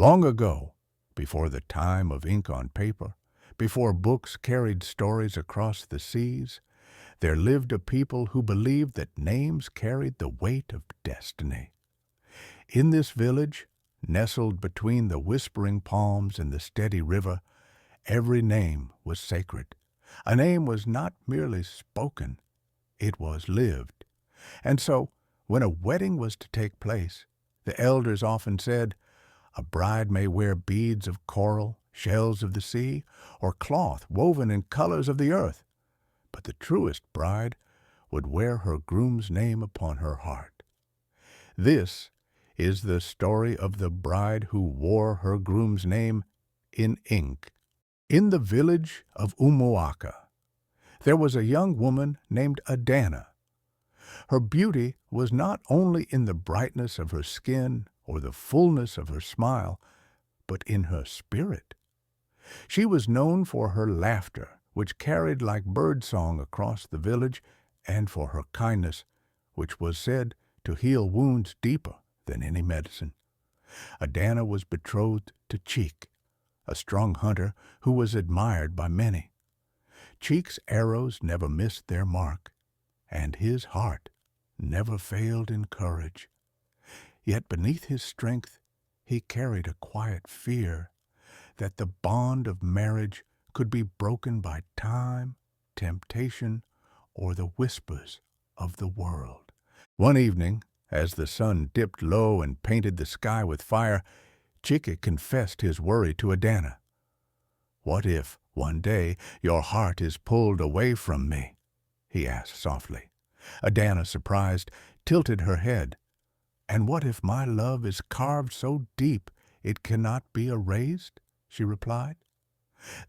Long ago, before the time of ink on paper, before books carried stories across the seas, there lived a people who believed that names carried the weight of destiny. In this village, nestled between the whispering palms and the steady river, every name was sacred. A name was not merely spoken, it was lived. And so, when a wedding was to take place, the elders often said, "A bride may wear beads of coral, shells of the sea, or cloth woven in colors of the earth, but the truest bride would wear her groom's name upon her heart." This is the story of the bride who wore her groom's name in ink. In the village of Umuaka, there was a young woman named Adana. Her beauty was not only in the brightness of her skin or the fullness of her smile, but in her spirit. She was known for her laughter, which carried like birdsong across the village, and for her kindness, which was said to heal wounds deeper than any medicine. Adana was betrothed to Chike, a strong hunter who was admired by many. Chike's arrows never missed their mark, and his heart never failed in courage. Yet beneath his strength he carried a quiet fear that the bond of marriage could be broken by time, temptation, or the whispers of the world. One evening, as the sun dipped low and painted the sky with fire, Chike confessed his worry to Adana. "What if, one day, your heart is pulled away from me?" he asked softly. Adana, surprised, tilted her head. "And what if my love is carved so deep it cannot be erased?" she replied.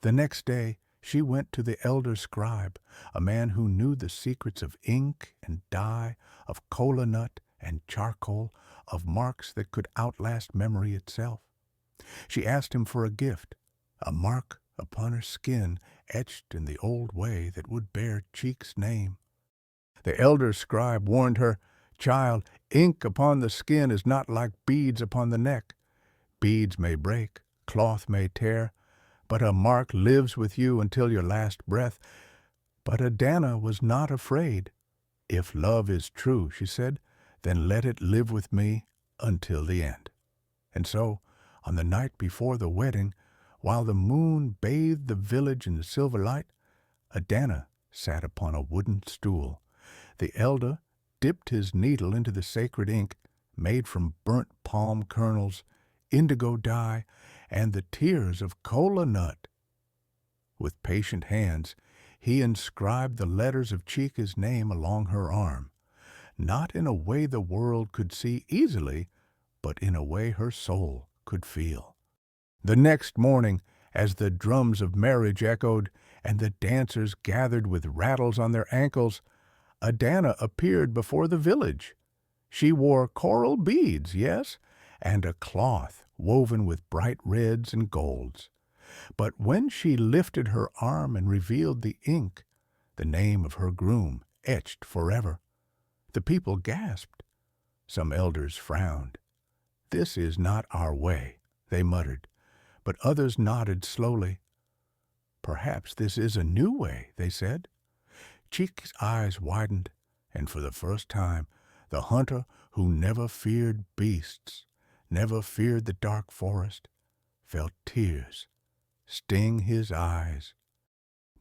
The next day she went to the elder Scribe, a man who knew the secrets of ink and dye, of kola nut and charcoal, of marks that could outlast memory itself. She asked him for a gift, a mark upon her skin etched in the old way that would bear Chike's name. The elder Scribe warned her, "Child, ink upon the skin is not like beads upon the neck. Beads may break, cloth may tear, but a mark lives with you until your last breath." But Adana was not afraid. "If love is true," she said, "then let it live with me until the end." And so, on the night before the wedding, while the moon bathed the village in the silver light, Adana sat upon a wooden stool. The elder dipped his needle into the sacred ink, made from burnt palm kernels, indigo dye, and the tears of kola nut. With patient hands, he inscribed the letters of Chike's name along her arm, not in a way the world could see easily, but in a way her soul could feel. The next morning, as the drums of marriage echoed, and the dancers gathered with rattles on their ankles, Adana appeared before the village. She wore coral beads, yes, and a cloth woven with bright reds and golds. But when she lifted her arm and revealed the ink, the name of her groom etched forever, the people gasped. Some elders frowned. "This is not our way," they muttered, but others nodded slowly. "Perhaps this is a new way," they said. Chike's eyes widened, and for the first time, the hunter who never feared beasts, never feared the dark forest, felt tears sting his eyes.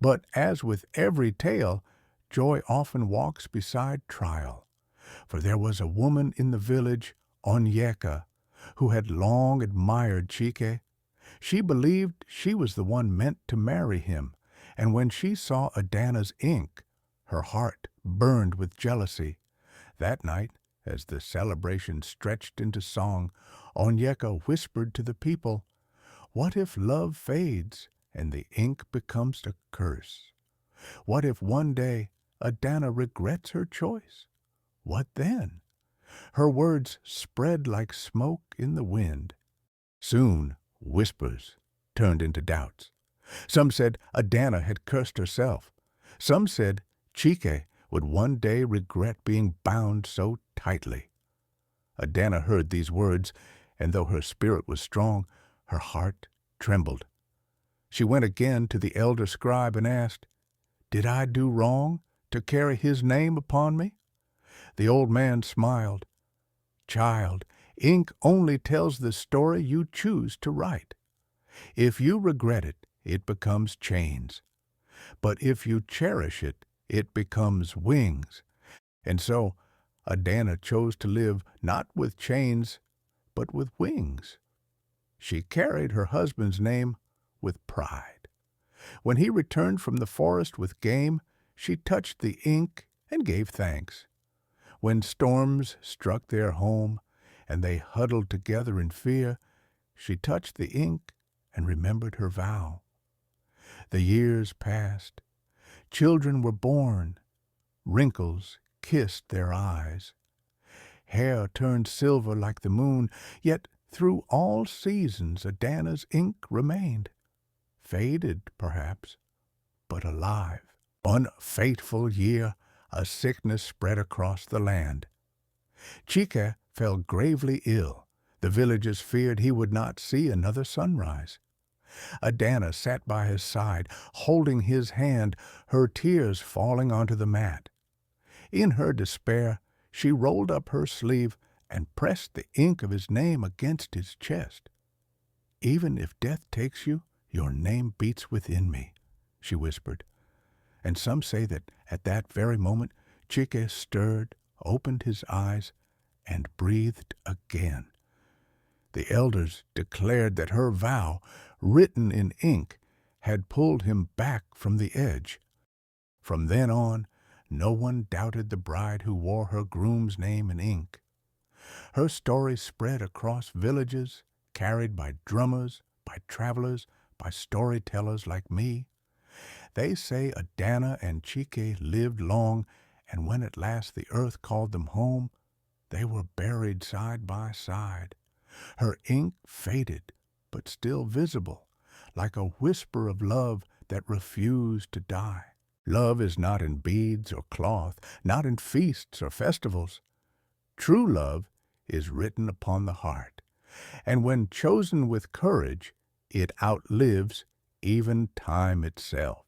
But as with every tale, joy often walks beside trial. For there was a woman in the village, Onyeka, who had long admired Chike. She believed she was the one meant to marry him, and when she saw Adana's ink, her heart burned with jealousy. That night, as the celebration stretched into song, Onyeka whispered to the people, "What if love fades and the ink becomes a curse? What if one day Adana regrets her choice? What then?" Her words spread like smoke in the wind. Soon whispers turned into doubts. Some said Adana had cursed herself. Some said Chike would one day regret being bound so tightly. Adana heard these words, and though her spirit was strong, Her heart trembled. She went again to the elder scribe and asked, "Did I do wrong to carry his name upon me?" The old man smiled. "Child, ink only tells the story you choose to write. If you regret it, it becomes chains. But if you cherish it, it becomes wings." And so Adana chose to live not with chains, but with wings. She carried her husband's name with pride. When he returned from the forest with game, she touched the ink and gave thanks. When storms struck their home and they huddled together in fear, she touched the ink and remembered her vow. The years passed. Children were born. Wrinkles kissed their eyes. Hair turned silver like the moon, yet through all seasons Adana's ink remained. Faded, perhaps, but alive. One fateful year, a sickness spread across the land. Chike fell gravely ill. The villagers feared he would not see another sunrise. Adana sat by his side, holding his hand, her tears falling onto the mat. In her despair, she rolled up her sleeve and pressed the ink of his name against his chest. "Even if death takes you, your name beats within me," she whispered. And some say that at that very moment Chike stirred, opened his eyes, and breathed again. The elders declared that her vow, written in ink, had pulled him back from the edge. From then on, no one doubted the bride who wore her groom's name in ink. Her story spread across villages, carried by drummers, by travelers, by storytellers like me. They say Adana and Chike lived long, and when at last the earth called them home, they were buried side by side. Her ink faded, but still visible, like a whisper of love that refused to die. Love is not in beads or cloth, not in feasts or festivals. True love is written upon the heart, and when chosen with courage, it outlives even time itself.